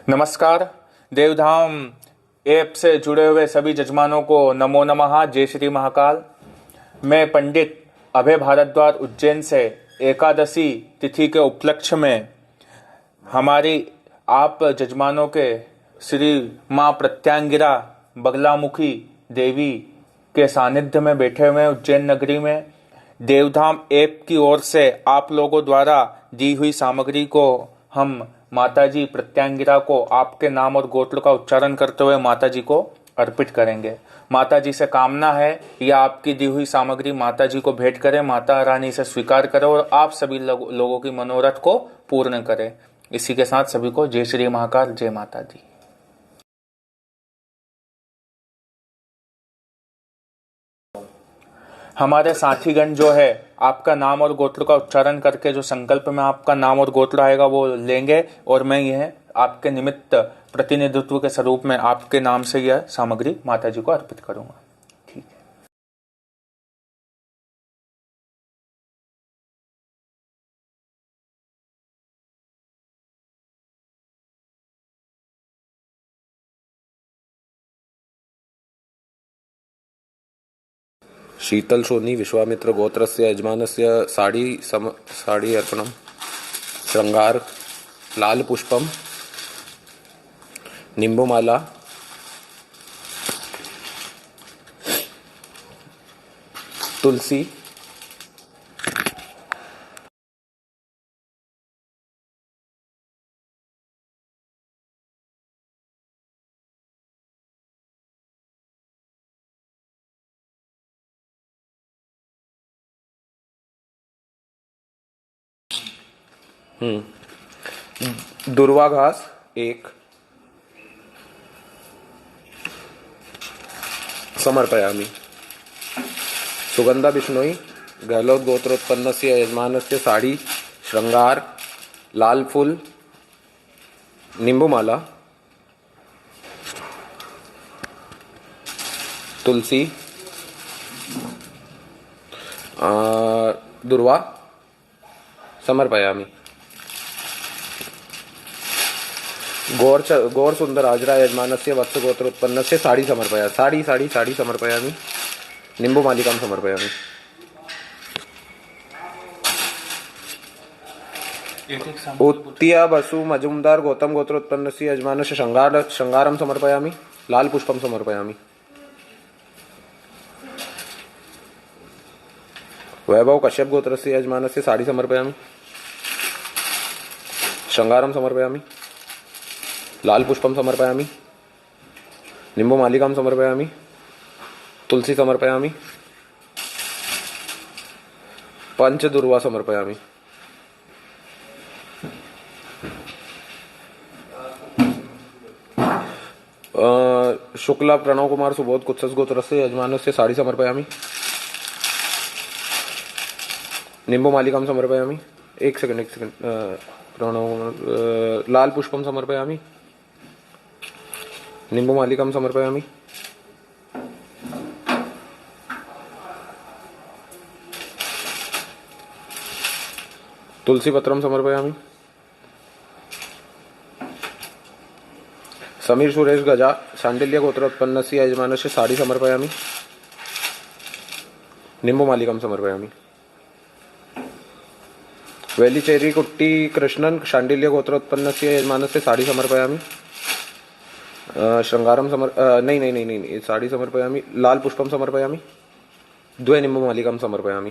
नमस्कार। देवधाम ऐप से जुड़े हुए सभी जजमानों को नमो नमः। जय श्री महाकाल। मैं पंडित अभय भारद्वाज उज्जैन से एकादशी तिथि के उपलक्ष्य में हमारी आप जजमानों के श्री माँ प्रत्यांगिरा बगलामुखी देवी के सानिध्य में बैठे हुए उज्जैन नगरी में देवधाम ऐप की ओर से आप लोगों द्वारा दी हुई सामग्री को हम माताजी प्रत्यांगिरा को आपके नाम और गोत्र का उच्चारण करते हुए माताजी को अर्पित करेंगे। माताजी से कामना है या आपकी दी हुई सामग्री माताजी को भेंट करें, माता रानी से स्वीकार करें और आप सभी लोगों की मनोरथ को पूर्ण करें। इसी के साथ सभी को जय श्री महाकाल, जय माता दी। हमारे साथीगण जो है आपका नाम और गोत्र का उच्चारण करके जो संकल्प में आपका नाम और गोत्र आएगा वो लेंगे और मैं यह आपके निमित्त प्रतिनिधित्व के स्वरूप में आपके नाम से यह सामग्री माताजी को अर्पित करूंगा। ठीक है। शीतल सोनी विश्वामित्र गोत्रस्य यजमानस्य साड़ी अर्पणम श्रृंगार लाल पुष्पम निम्बुमाला तुलसी दुर्वा घास एक समर्पयामि। सुगंधा बिश्नोई गहलोत गोत्रोत्पन्नस्य यजमानस्य साड़ी श्रृंगार लाल फूल निम्बुमाला तुलसी दुर्वा समर्पयामि। गौर सुंदर आजरा यजमानस्य वत्स गोत्रोत्पन्नस्य साड़ी समर्पयामि। निम्बुमालिकां समर्पयामि। उत्तिया बसु मजुमदार गौतम गोत्रोत्पन्नस्य यजमानस्य श्रृंगारं समर्पयामि। लाल पुष्पं समर्पयामि। वैभव कश्यप गोत्रस्य यजमानस्य साड़ी समर्पयामि। श्रृंगारं समर्पयामि। लाल पुष्पं समर्पयामि। निम्बुमालिकां समर्पयामि। तुलसी समर्पयामि। पंचदुर्वा समर्पयामि। शुक्ला प्रणव कुमार सुबोध कुत्सस गोत्रस्य यजमानस्य साड़ी समर्पयामि। निम्बुमालिकां समर्पयामि। एक सेकंड प्रणव लाल पुष्पं समर्पयामि। निम्बुमालिकां समर्पयामि। तुलसी पत्रं समर्पयामि। समीर सुरेश गजा शांडिल्य गोत्रोत्पन्नस्य यजमानस्य साड़ी समर्पयामि। निम्बुमालिकां समर्पयामि। वेलिचेरी कुट्टी कृष्णन शांडिल्य गोत्रोत्पन्नस्य यजमानस्य साड़ी समर्पयामि। श्रृंगारं नहीं साड़ी समर्पयामि। लाल पुष्पं समर्पयामि। द्वे निम्बुमालिकां समर्पयामि।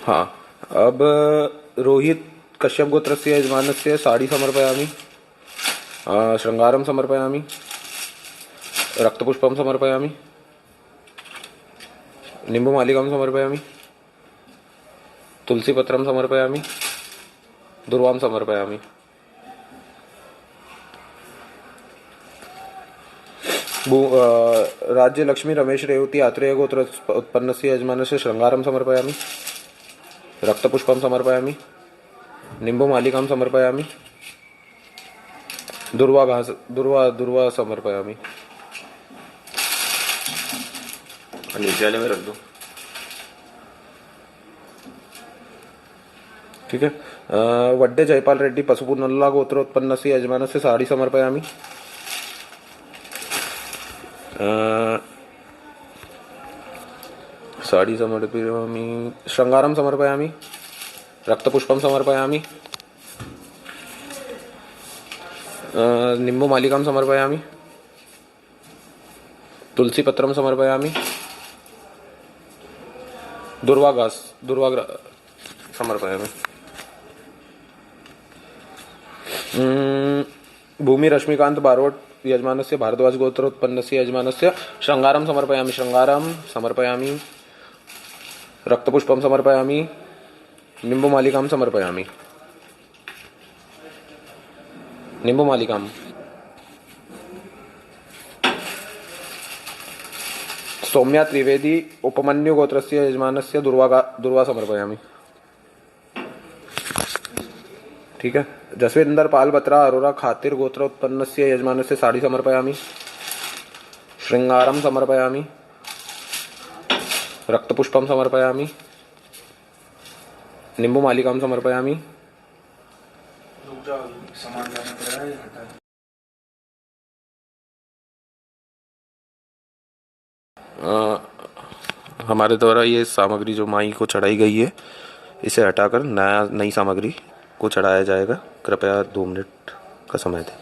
हाँ, अब रोहित कश्यप गोत्रस्य यजमानस्य साड़ी समर्पयामि। श्रृंगारं समर्पयामि। रक्तपुष्पं समर्पयामि। निम्बुमालिकां समर्पयामि। तुलसीपत्रं समर्पयामि। दुर्वां समर्पयामि। राज्य लक्ष्मी रमेश रेवती आत्रेय गोत्र उत्पन्नस्य यजमानस्य श्रृंगारं समर्पयामि। रक्तपुष्पं समर्पयामि। निम्बुमालिकां समर्पयामि। दुर्वा समर्पयामि। नीचे वाले में रख दो। ठीक है। वड्डे जयपाल रेड्डी पशुपुनल्ला गोत्रोत्पन्नस्य यजमानस्य साड़ी समर्पयामि। साड़ी समर्पयामि। श्रृंगारं समर्पयामि। रक्तपुष्पं समर्पयामि। निम्बुमालिकां समर्पयामि। तुलसीपत्रं समर्पयामि। दुर्वा समर्पयामि। भूमि रश्मिकांत बारोट यजमानस्य भारद्वाज गोत्रोत्पन्नस्य यजमानस्य श्रृंगारं समर्पयामि। श्रृंगारं समर्पयामि। रक्तपुष्पं समर्पयामि। निम्बुमालिकां समर्पयामि। निम्बुमालिकां। सौम्या त्रिवेदी उपमन्यु गोत्रस्य यजमानस्य दुर्वा समर्पयामि। ठीक है। जसविंदर पाल बत्रा अरोरा खातिर गोत्रोत्पन्नस्य यजमानस्य साड़ी समर्पयामि। श्रृंगारं समर्पयामि। रक्तपुष्पं समर्पयामि। निम्बुमालिकां समर्पयामि। हमारे द्वारा ये सामग्री जो माई को चढ़ाई गई है इसे हटाकर नई सामग्री को चढ़ाया जाएगा। कृपया 2 मिनट का समय दें।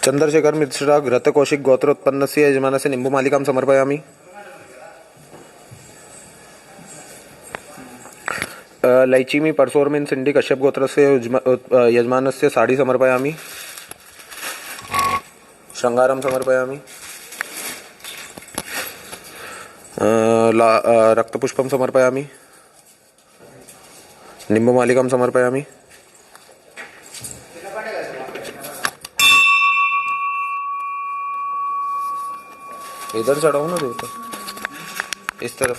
चंद्रशेखर मिश्रा घृत कौशिक गोत्रोत्पन्नस्य यजमानस्य निम्बुमालिकां समर्पयामि। लैचीमी परसोर्मिन सिंडी कश्यप गोत्रस्य यजमानस्य साड़ी समर्पयामि। श्रृंगारं समर्पयामि। रक्तपुष्पं समर्पयामि। निम्बुमालिकां समर्पयामि। इधर चढ़ाओ ना देवता, इस तरफ।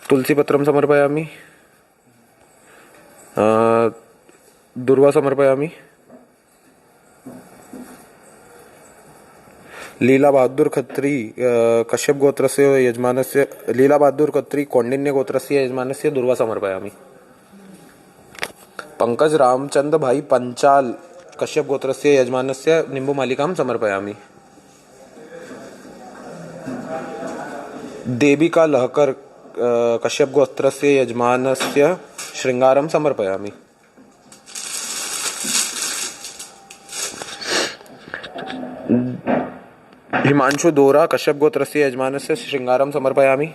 तुलसी पत्रम समर्पयामि। दुर्वा समर्पयामि। लीला बहादुर खत्री कश्यप गोत्रस्य यजमानस्य लीला बहादुर खत्री कौंडिन्य गोत्रस्य यजमानस्य दुर्वा समर्पयामि। पंकज रामचंद्र भाई पंचाल कश्यप गोत्रस्य यजमानस्य निम्बुमालिकां समर्पयामि। देविका लहकर कश्यप गोत्रस्य यजमानस्य श्रृंगारं समर्पयामि। हिमांशु दोरा कश्यप गोत्रस्य यजमानस्य श्रृंगारं समर्पयामि।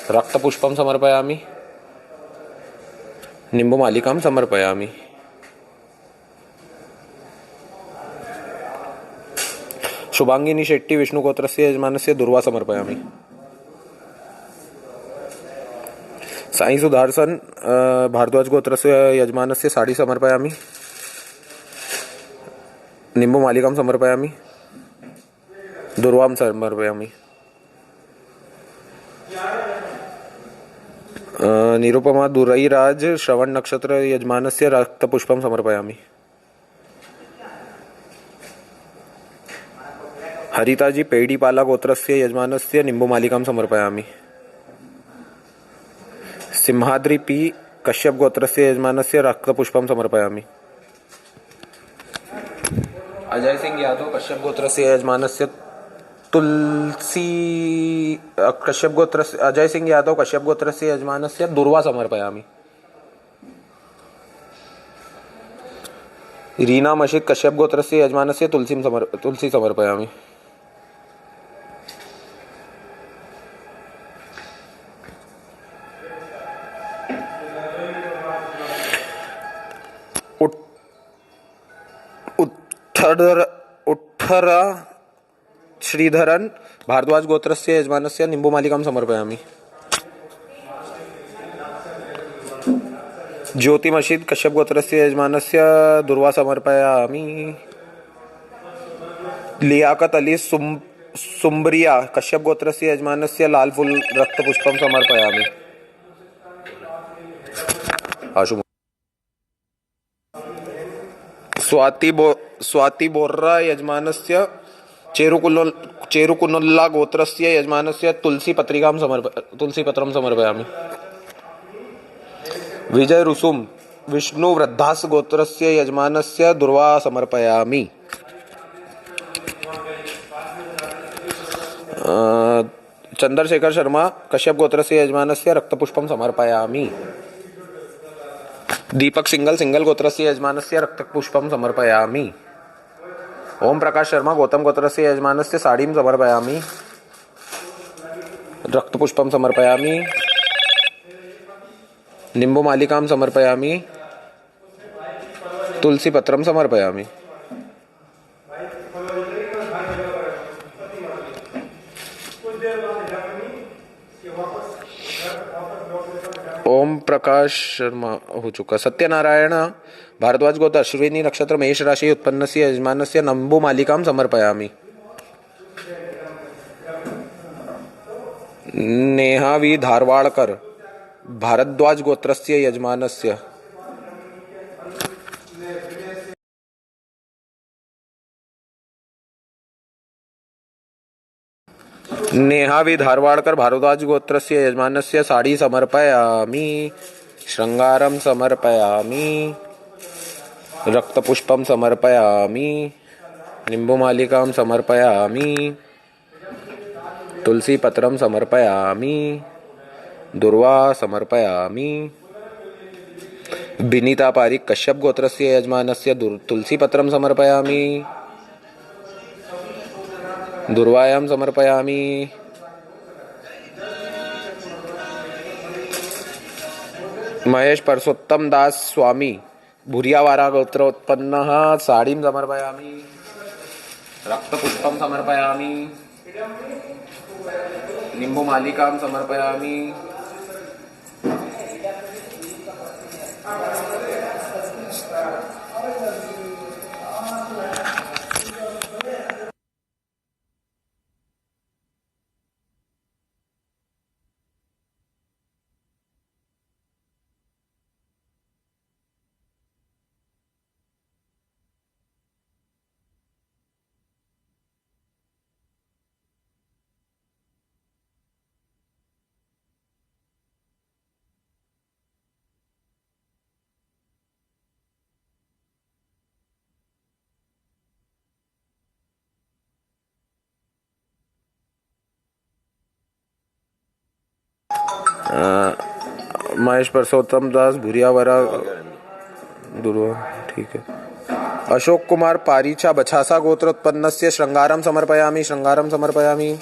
रक्तपुष्पं समर्पयामि, निम्बुमालिकां समर्पयामि। शुभांगिनी शेट्टी विष्णुगोत्रस्य यजमानस्य दुर्वा समर्पयामि। साई सुदर्शन भारद्वाज गोत्रस्य यजमानस्य साड़ी समर्पयामि, निम्बुमालिकां समर्पयामि, दुर्वां समर्पयामि। निरुपमा दुरईराज श्रवण नक्षत्र यजमानस्य रक्तपुष्पं समर्पयामि। हरिताजी पेड़ीपाला गोत्रस्य यजमानस्य निम्बुमालिकां समर्पयामि। सिंहाद्रि पी कश्यप गोत्रस्य यजमानस्य रक्तपुष्पं समर्पयामि। अजय सिंह यादव कश्यप गोत्रस्य यजमानस्य अजय सिंह यादव कश्यप गोत्रस्य यजमानस्य दुर्वा समर्पयामि। रीना मशीद कश्यप गोत्रस्य यजमानस्य तुलसी समर्पयामि। उत्थरा श्रीधरन भारद्वाज गोत्रस्य यजमानस्य निम्बुमालिकां समर्पयामि। ज्योति मशीद कश्यप गोत्रस्य यजमानस्य दुर्वा समर्पयामि। लियाकत अली सुम्बरिया कश्यप गोत्रस्य यजमानस्य लाल फूल रक्तपुष्पं समर्पयामि। स्वाति बोर्रा यजमानस्य चेरुकुनुल्ला गोत्रस्य यजमानस्य तुलसी पत्रं समर्पयामि। विजय रुसुम विष्णु वृद्धास गोत्रस्य यजमानस्य दुर्वा समर्पयामि। चंद्रशेखर शर्मा कश्यप गोत्रस्य यजमानस्य रक्तपुष्पं समर्पयामि। दीपक सिंगल गोत्रस्य यजमानस्य रक्तपुष्पं समर्पयामि। ओम प्रकाश शर्मा गौतम गोत्रस्य यजमानस्य साड़ीं समर्पयामि, रक्तपुष्पं समर्पयामि, निम्बुमालिकां समर्पयामि, तुलसी पत्रं समर्पयामि। ओम प्रकाश शर्मा हो चुका। सत्यनारायण भारद्वाज गोत्र अश्विनी नक्षत्र मेष राशि उत्पन्नस्य यजमानस्य निम्बुमालिकां समर्पयामि। नेहा वी धारवाड़कर भारद्वाज गोत्रस्य यजमानस्य साड़ी समर्पयामि, श्रृंगारं समर्पयामि, रक्तपुष्पं समर्पयामि, निम्बुमालिकां समर्पयामि, तुलसी पत्रं समर्पयामि, दुर्वा समर्पयामि। बिनीता पारिक कश्यप गोत्रस्य यजमानस्य तुलसी पत्रं समर्पयामि, दुर्वायां समर्पयामि। महेश परसोत्तम दास स्वामी भूरियावारा गोत्रोत्पन्नः साड़ीं समर्पयामि, रक्तपुष्पं समर्पयामि, निम्बुमालिकां समर्पयामि। महेश परसोत्तम दास भूरियावारा दुर्वा, ठीक है। अशोक कुमार पारीचा बछासा गोत्रोत्पन्नस्य श्रृंगारं समर्पयामि,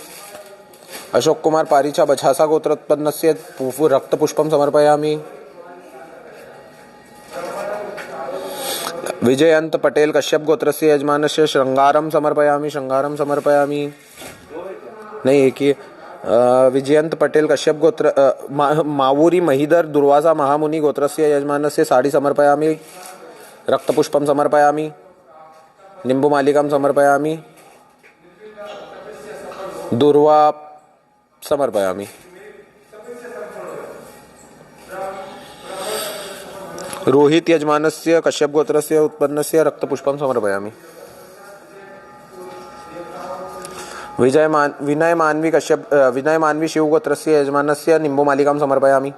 अशोक कुमार पारिचा बछासा गोत्रोत्पन्नस्य रक्तपुष्पं समर्पयामि। विजयंत पटेल कश्यप गोत्रस्य यजमानस्य श्रृंगारं समर्पयामि। नहीं, एक ही विजयंत पटेल कश्यप गोत्र मावूरी महीधर दुर्वासा महामुनि गोत्रस्य यजमानस्य साड़ी समर्पयामि, रक्तपुष्पं समर्पयामि, निम्बुमालिकां समर्पयामि, दुर्वा समर्पयामि। रोहित यजमानस्य कश्यप गोत्रस्य उत्पन्नस्य रक्तपुष्पं समर्पयामि। विनय मानवी शिव गोत्रस्य यजमानस्य निम्बुमालिकां समर्पयामि।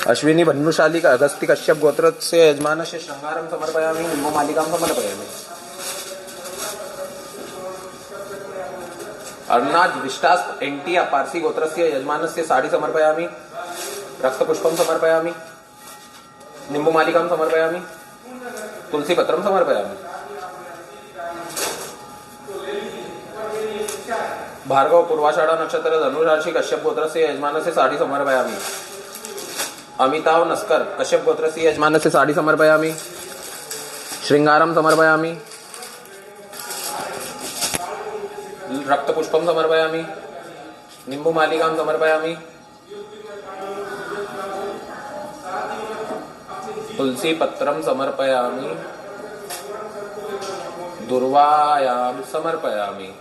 अश्विनी भन्नुशाली अगस्ती कश्यप गोत्रस्य यजमानस्य श्रृंगारं समर्पयामि, निम्बुमालिकां समर्पयामि। अर्नाज विष्टास एंटी पारसी गोत्रस्य यजमानस्य साड़ी समर्पयामि, रक्तपुष्पं समर्पयामि, निम्बुमालिकां समर्पयामि, तुलसीपत्रं समर्पयामि। भार्गव पूर्वाषाढ़ नक्षत्र धनुराशि कश्यप गोत्रस्य यजमानस्य साड़ी समर्पयामि। अमिताभ नस्कर कश्यप गोत्रस्य यजमानस्य साड़ी समर्पयामि, श्रृंगारं समर्पयामि, रक्तपुष्पं समर्पयामि, निम्बुमालिकां समर्पयामि, तुलसीपत्रं समर्पयामि, दुर्वायां समर्पयामि।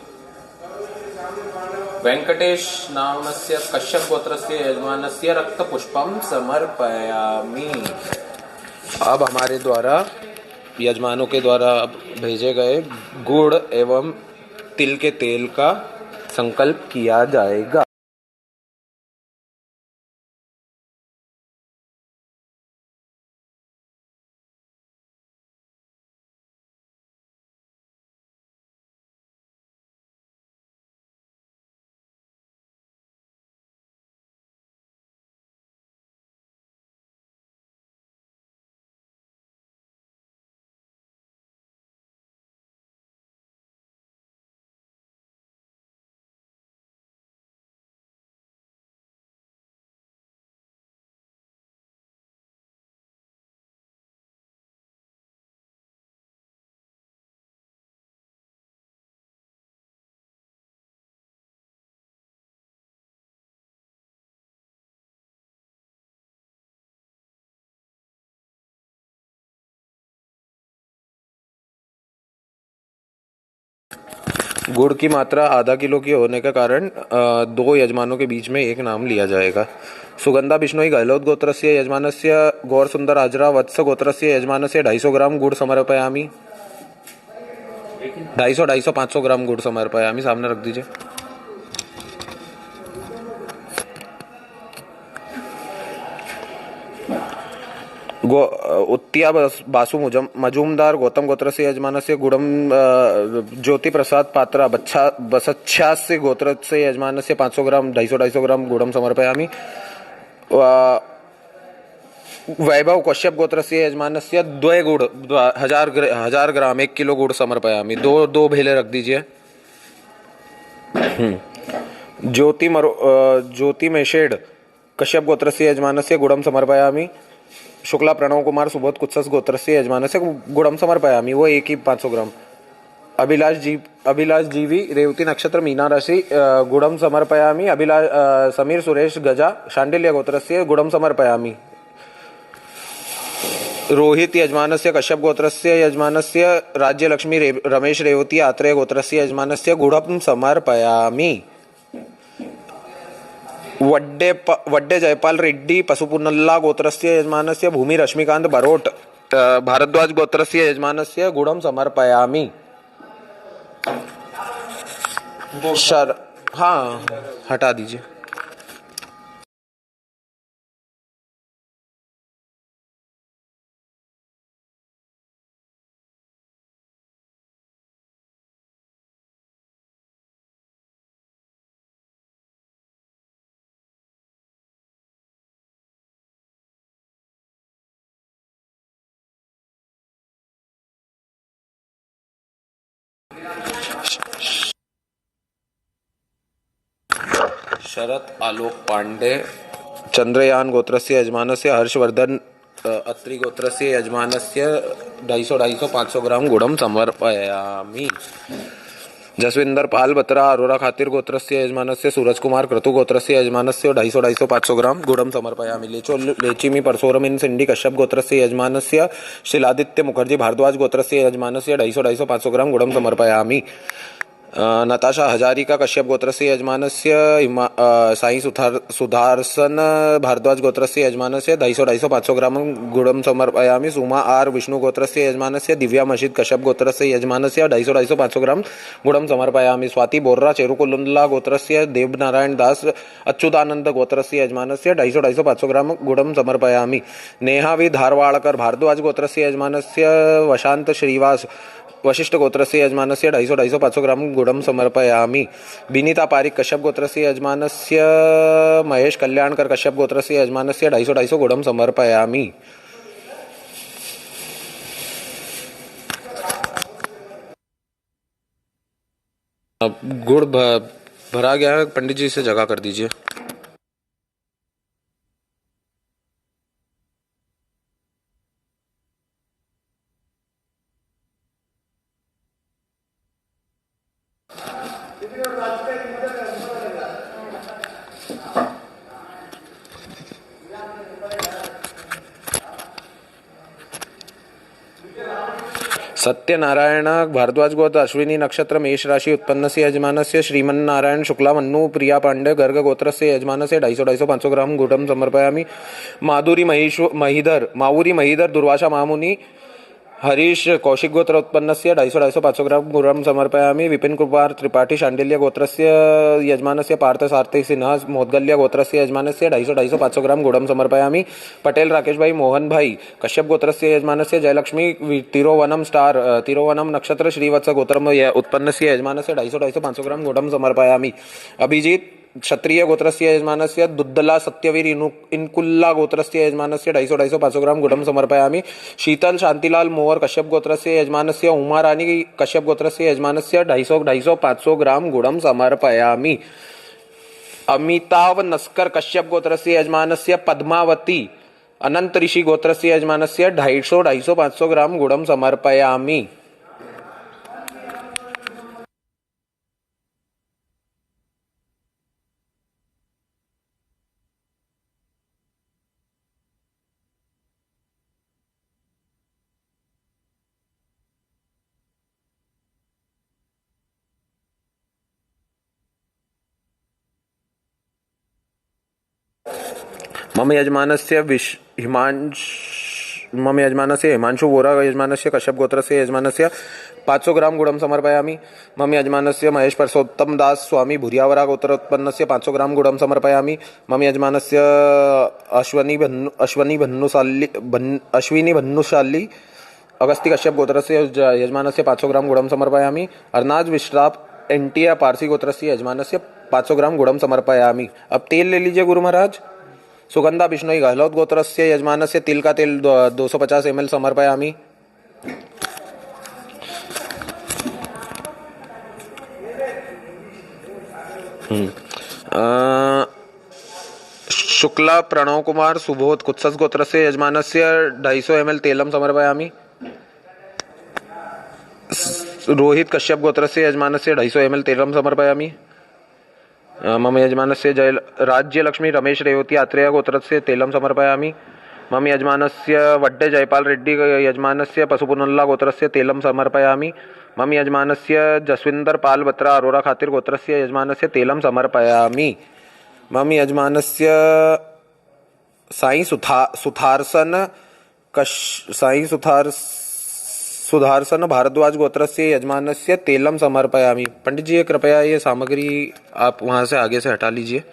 वेंकटेश नामस्य कश्यप गोत्रस्य यजमानस्य रक्तपुष्पं समर्पयामि। अब हमारे द्वारा यजमानों के द्वारा भेजे गए गुड़ एवं तिल के तेल का संकल्प किया जाएगा। गुड़ की मात्रा आधा किलो की होने के कारण 2 यजमानों के बीच में एक नाम लिया जाएगा। सुगंधा बिश्नोई गहलोत गोत्रस्य यजमानस्य गौर सुंदर हाजरा वत्स गोत्रस्य यजमानस्य 250 ग्राम गुड़ समर्पयामि। 250 500 ग्राम गुड़ समर्पयामि। सामने रख दीजिए। उत्तिया बासु मजूमदार गौतम गोत्र से यजमान से गुड़म ज्योति प्रसाद पात्रा बसच्छास्य गोत्र से यजमान से 500 ग्राम 250 ग्राम गुड़म समर्पयामि। वैभव कश्यप गोत्र से यजमान से द्वय गुड़ 1000 ग्राम 1 किलो गुड़ समर्पयामि। दो भेले रख दीजिए। ज्योति मेषेड कश्यप गोत्र से यजमान से गुड़म समर्पयामि। शुक्ला प्रणव कुमार सुबोध कुत्सस गोत्र से यजमान से गुड़म समर्पयामि। वो एक ही 500 ग्राम। अभिलाष जीवी रेवती नक्षत्र मीना राशि गुड़म समर्पयामि। समीर सुरेश गजा शांडिल्य गोत्र से गुड़म समर्पयामि। रोहित यजमान से कश्यप गोत्र से यजमान से राज्य लक्ष्मी रमेश रेवती आत्रेय गोत्र से यजमान से गुड़म समर्पयामि। वड्डे जयपाल रेड्डी पशुपुनल्ला गोत्रस्य यजमानस्य भूमि रश्मिकांत बरोट भारद्वाज गोत्रस्य यजमानस्य गुड़म समर्पयामि। हाँ, हटा दीजिए। शरद आलोक पांडे चंद्रयान गोत्रस्य यजमानस्य हर्षवर्धन अत्रि गोत्रस्य यजमानस्य 250 500 ग्राम गुड़म समर्पयामि। जसविंदर पाल बत्रा अरोरा खातिर गोत्रस्य यजमानस्य सूरज कुमार क्रतु गोत्रस्य यजमानस्य 250 500 ग्राम गुड़म समर्पयामि। लेचिमी परसोरमिन सिंडी कश्यप गोत्रस्य यजमानस्य शिलादित्य मुखर्जी भारद्वाज गोत्रस्य यजमानस्य 250 500 ग्राम गुड़म समर्पयामि। नताशा हजारिका कश्यप गोत्रस्य यजमानस्य साई सुधारसन भारद्वाज गोत्रस्य यजमानस्य 250 500 ग्राम गुड़म समर्पयामि। सुमा आर विष्णु गोत्रस्य यजमानस्य दिव्या मशीद कश्यप गोत्रस्य यजमानस्य 250 500 ग्राम गुड़म समर्पयामि। स्वाति बोर्रा चेरुकुलुंदला गोत्रस्य देवनारायण दास अच्युतानंद गोत्रस्य यजमानस्य 250 500 ग्राम गुड़म समर्पयामि। नेहा वि धारवाड़कर भारद्वाज गोत्रस्य यजमानस्य वशांत श्रीवास वशिष्ठ गोत्रस्य यजमानस्य 250 500 ग्राम गुड़म समर्पयामि। विनीता पारिक कश्यप गोत्रस्य यजमानस्य महेश कल्याणकर कश्यप गोत्रस्य यजमानस्य 250 गुड़म समर्पयामि। अब गुड़ भरा गया है, पंडित जी से जगह कर दीजिए। सत्यनारायण भारद्वाज गोत्र अश्विनी नक्षत्र मेष राशि उत्पन्न से यजमान से श्रीमन्नारायण शुक्ला मन्नु प्रिया पांडे गर्ग गोत्र से यजमान से 250 500 ग्राम गुड़म समर्पयामि। मावुरी महीधर दुर्वासा मामुनि हरीश कौशिक गोत्र उत्पन्न से 250 500 ग्राम गुड़म समर्पयामि। विपिन कुमार त्रिपाठी शांडिल्य गोत्रस्य यजमानस्य पार्थ सारथी सिन्हा मोदगल्य गोत्रस्य यजमानस्य 250 500 ग्राम गुड़म समर्पयामि। पटेल राकेश भाई मोहन भाई कश्यप गोत्रस्य यजमानस्य जयलक्ष्मी तिरोवनम नक्षत्र श्रीवत्स गोत्रम उत्पन्नस्य यजमानस्य 250 500 ग्राम गुड़म समर्पयामि। अभिजीत क्षत्रिय गोत्रस्य यजमानस्य दुद्दला सत्यवीर इनकुल्ला गोत्रस्य यजमानस्य 250 500 ग्राम गुड़म समर्पयामि। शीतल शांतिलाल मोवर कश्यप गोत्रस्य यजमानस्य उमा रानी कश्यप गोत्रस्य यजमानस्य 250 500 ग्राम गुड़म समर्पयामि। अमिताभ नस्कर कश्यप गोत्रस्य यजमानस्य पद्मावती अनंत ऋषि गोत्रस्य यजमानस्य 250 500 ग्राम गुड़म समर्पयामि। मम यजमानस्य हिमांश मम यजमानस्य हिमांशु वोरा यजमानस्य कश्यप गोत्रस्य यजमानस्य 500 ग्राम गुडं समर्पयामि। मम यजमानस्य महेश परसोत्तम दास स्वामी भूरियावरा गोत्रोत्पन्नस्य 500 ग्राम गुडं समर्पयामि। मम यजमानस्य अश्विनी भन्नुशाली अगस्ती कश्यप गोत्रस्य यजमानस्य 500 ग्राम गुडं समर्पयामि। अर्नाज विश्राप एंटिया पारसी गोत्रस्य यजमानस्य 500 ग्राम गुडं समर्पयामि। अब तेल ले लीजिए गुरु महाराज। सुगंधा बिश्नोई गहलोत गोत्रस्य यजमानस्य तिल का तेल 250 ml समर्पयामि। शुक्ला प्रणव कुमार सुबोध कुत्सस गोत्रस्य यजमानस्य 250 ml तेलम समर्पयामि। रोहित कश्यप गोत्रस्य यजमानस्य 250 ml तेलम समर्पयामि। मम यजमानस्य राज्यलक्ष्मी रमेश रेवती आत्रेय गोत्रस्य तेलं समर्पयामि। मम यजमानस्य वड्डे जयपाल रेड्डी यजमानस्य पशुपुनल्ला गोत्रस्य तेलं समर्पयामि। मम यजमानस्य जसविंदर पाल बत्रा अरोरा खातिर गोत्रस्य यजमानस्य तेलं समर्पयामि। मम यजमानस्य साई सुधारसन भारद्वाज गोत्रस्य यजमानस्य तेलम समर्पयामि। पंडित जी कृपया ये सामग्री आप वहां से आगे से हटा लीजिए।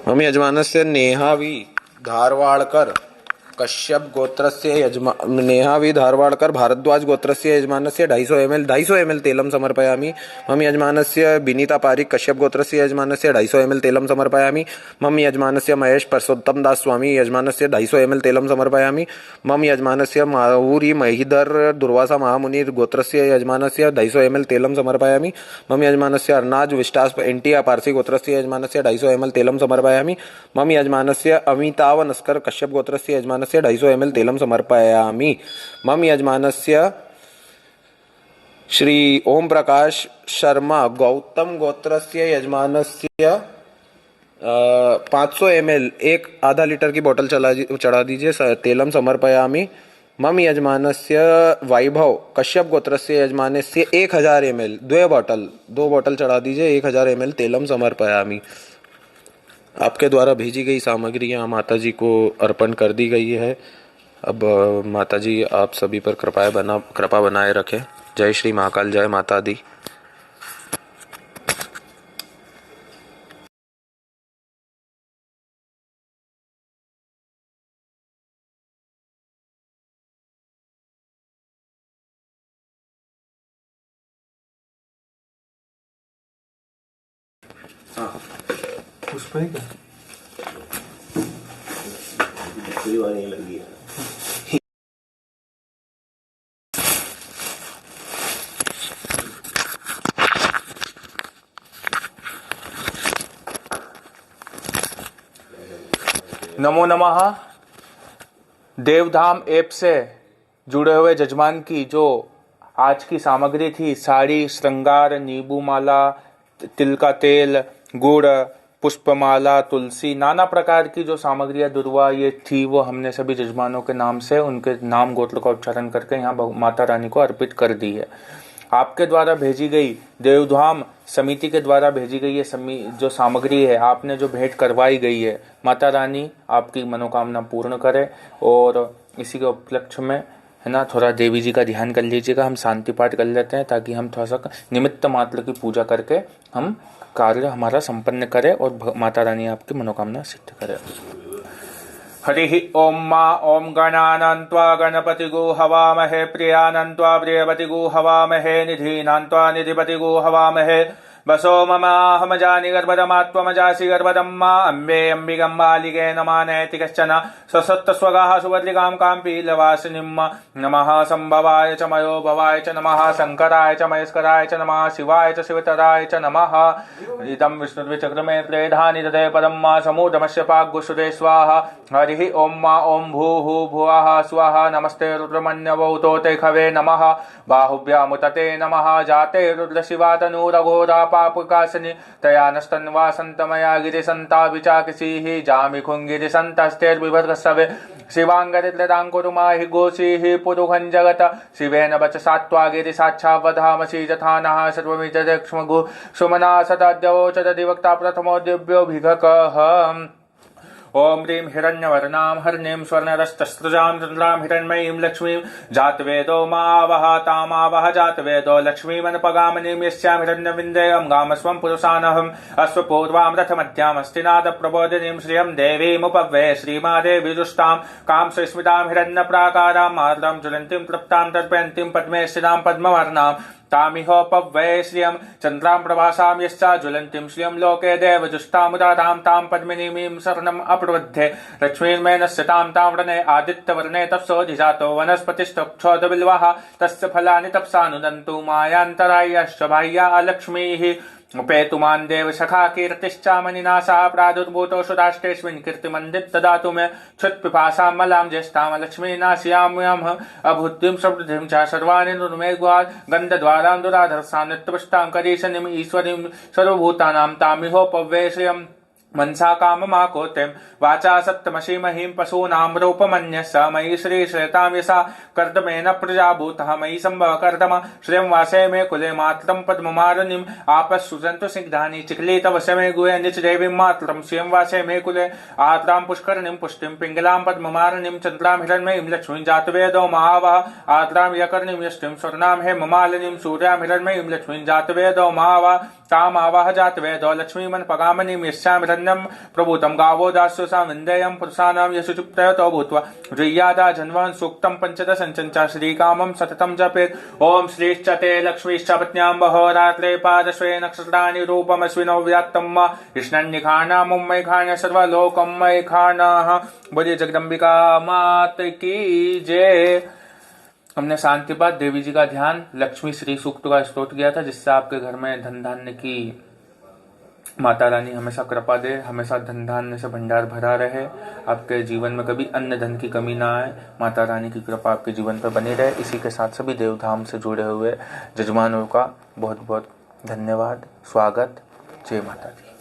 मम यजमानस्य नेहावी धारवाड़कर कश्यप गोत्रस्य नेहावी धारवाड़कर भारद्वाज गोत्रस्य यजमानस्य 250 ml तेलं समर्पयामि। मम यजमानस्य बिनीता पारिक कश्यप गोत्रस्य यजमानस्य 250 ml तेलं समर्पयामि। मम यजमानस्य महेश परसोत्तम दास स्वामी यजमानस्य 250 ml तेलं समर्पयामि। मम यजमानस्य माऊरी महिधर दुर्वासा महामुनि गोत्रस्य यजमानस्य 250 ml तेलं समर्पयामि। मम यजमानस्य अर्नाज विष्टास एंटिया पारसी गोत्रस्य यजमानस्य 250 ml तेलं समर्पयामि। मम यजमानस्य अमिताव नस्कर कश्यप गोत्रस्य यजमानस्य 250 ml तेलं समर्पयामि। मम यजमानस्य श्री ओम प्रकाश शर्मा गौतम गोत्रस्य यजमानस्य 500 ml एक आधा लीटर की बोतल चढ़ा दीजिए तेलं समर्पयामि। मम यजमानस्य वैभव कश्यप गोत्रस्य यजमानस्य 1000 ml दो बोतल चढ़ा दीजिए 1000 ml तेलं समर्पयामि। आपके द्वारा भेजी गई सामग्रियां माता जी को अर्पण कर दी गई है। अब माता जी आप सभी पर कृपा बनाए रखें। जय श्री महाकाल, जय माता दी। उस पर क्या लगी है। नमो नमः। देवधाम ऐप से जुड़े हुए जजमान की जो आज की सामग्री थी, साड़ी, श्रृंगार, नींबू माला, तिल का तेल, गुड़, पुष्पमाला, तुलसी, नाना प्रकार की जो सामग्रियां दुर्वा ये थी, वो हमने सभी जजमानों के नाम से उनके नाम गोत्र का उच्चारण करके यहाँ माता रानी को अर्पित कर दी है। आपके द्वारा भेजी गई, देवधाम समिति के द्वारा भेजी गई ये जो सामग्री है, आपने जो भेंट करवाई गई है, माता रानी आपकी मनोकामना पूर्ण करे और इसी के उपलक्ष्य में है ना थोड़ा देवी जी का ध्यान कर लीजिएगा। हम शांति पाठ कर लेते हैं ताकि हम थोड़ा सा निमित्त मात्र की पूजा करके हम कार्य हमारा संपन्न करें और माता रानी आपकी मनोकामना सिद्ध करे। हरि ओम माँ ओम गणानन्त्वा गणपतिगो हवामहे प्रियानन्त्वा प्रियपतिगो हवामहे निधीनान्त्वा निधिपतिगो हवामहे बसो ममाहमजानि गर्भदमात्वमजासि गर्भदं मा अम्बे अम्बिगम्बालिके नमः नैति कश्चन ससत्तस्वगाः सुभद्रिकां काम्पीलवासिनीं नमः सम्भवाय च मयो भवाय च नमः शङ्कराय च महेश्वराय च नमः शिवाय च शिवतराय च नमः। इदं विष्णुर्विचक्रमे त्रेधानि ददे पदं मा समूढमस्य पाग्गुसुदे स्वाहा। हरिः ओं मा ॐ भूः भुवः स्वः नमस्ते रुद्रमन्यवौतोते खवे नमः बाहुभ्यामुतते नमः जाते रुद्रशिवातनूरघोरा पापकासनि तया नस्तन्वासन्तमया गिरिसन्ता विचाकसीः जामिखुङ्गिरिसन्तस्तेर्विभर्गसवे शिवाङ्गरिद्रदाङ्कुरुमाहि गोसीः पुरुहं जगत शिवेन वचसात्वा गिरिसाक्षावधामसि यथा नः सर्वमितदक्ष्मगु सुमना सदाद्यवोचदधिवक्ता प्रथमो दिव्योऽभिघकः। ओम ह्रीं हिरण्यवर्णां हरिणीं स्वर्णरस्तस्रजां चन्द्रां हिरण्मयीं लक्ष्मीं जातवेदो मावह तामावह जातवेदो लक्ष्मीमनुपगामिनीं यस्यां हिरण्यविन्देयं गामस्वं पुरुषानहम् अश्वपूर्वां रथमध्यामस्तिनादप्रबोधिनीं श्रियं देवीमुपवे श्रीमादेवी दुष्टां कांसस्मितां हिरण्यप्राकारां मार्दं ज्वलन्तीं तृप्तां तर्पयन्तीं पद्मे स्थितां पद्मवर्णां तामिहोपवे श्रियं चन्द्रां प्रभासां यश्चा ज्वलन्तीं श्रियं लोके देवजुष्टामुदारां तां पद्मिनीमीं शरणम् अप्रवध्ये लक्ष्मीर्मेनस्य तां ताम्रणे आदित्यवर्णे तप्सोऽधिजातो वनस्पतिस्तक्षोदबिल्वः तस्य फलानि तप्सानुदन्तु मायान्तरायश्च बाह्या लक्ष्मीः उपेतुमान् देव सखा कीर्तिश्चामनिनाशा प्रादुर्भूतो सुराष्ट्रेऽस्मिन् कीर्तिमन्दिर ददातु मे क्षुत्पिपासां मलां ज्येष्ठां लक्ष्मीनाशयाम्यहम् अभूद्धिं समृद्धिं च सर्वाणि नुर्मे गन्धद्वारां दुराधर्षां नित्यपुष्टां करीशनीम् ईश्वरीं सर्वभूतानां तामिहोपवे श्रियम् मनसा काममाकोतिं वाचा सत्यमसीमहीं पशूनां रूपमन्यः स मयि श्रीश्रेतां यसा कर्दमेन प्रजाभूतः मयि सम्भव कर्दम श्रियं वासे मे कुले मातरं पद्ममालिनीम् आपःसुजन्तु सिग्धानि चिक्लितवश मे गुहे निचदेवीं मातरं श्रियं वासे मे कुले आर्द्रां पुष्करणीं पुष्टिं पिङ्गलां पद्ममालिनीं चन्द्रां हिरण्मयीं लक्ष्मीं जातवेदो महावः आर्द्रां यकर्णीं यष्टिं स्वर्णां हेममालिनीं सूर्यां हिरण्मयीं लक्ष्मीं जातवेदो महावः तामावह जातवेदो लक्ष्मीमन्पगामिनीं यस्यां हिरण्यं प्रभूतं गावो दास्योऽसां विन्देयं पुरुषाणां यशुचुप्तयतो भूत्वा जुय्यादा जन्मन् सूक्तं पञ्चदशञ्च श्रीकामं सततं जपेत्। ओम श्रीश्च ते लक्ष्मीश्च पत्न्यां बहोरात्रे पादस्वे नक्षत्राणि रूपमस्विनो व्यात्तं मा कृष्णन्निखानामुम्मैखान सर्वलोकमैखानाः। बोलिए जगदम्बिका मात की जय। हमने शांति पाठ देवी जी का ध्यान लक्ष्मी श्री सूक्त का स्तोत्र किया था जिससे आपके घर में धन धान्य की माता रानी हमेशा कृपा दे, हमेशा धन धान्य से भंडार भरा रहे, आपके जीवन में कभी अन्न धन की कमी ना आए, माता रानी की कृपा आपके जीवन पर बनी रहे। इसी के साथ सभी देवधाम से जुड़े हुए जजमानों का बहुत बहुत धन्यवाद, स्वागत। जय माता दी।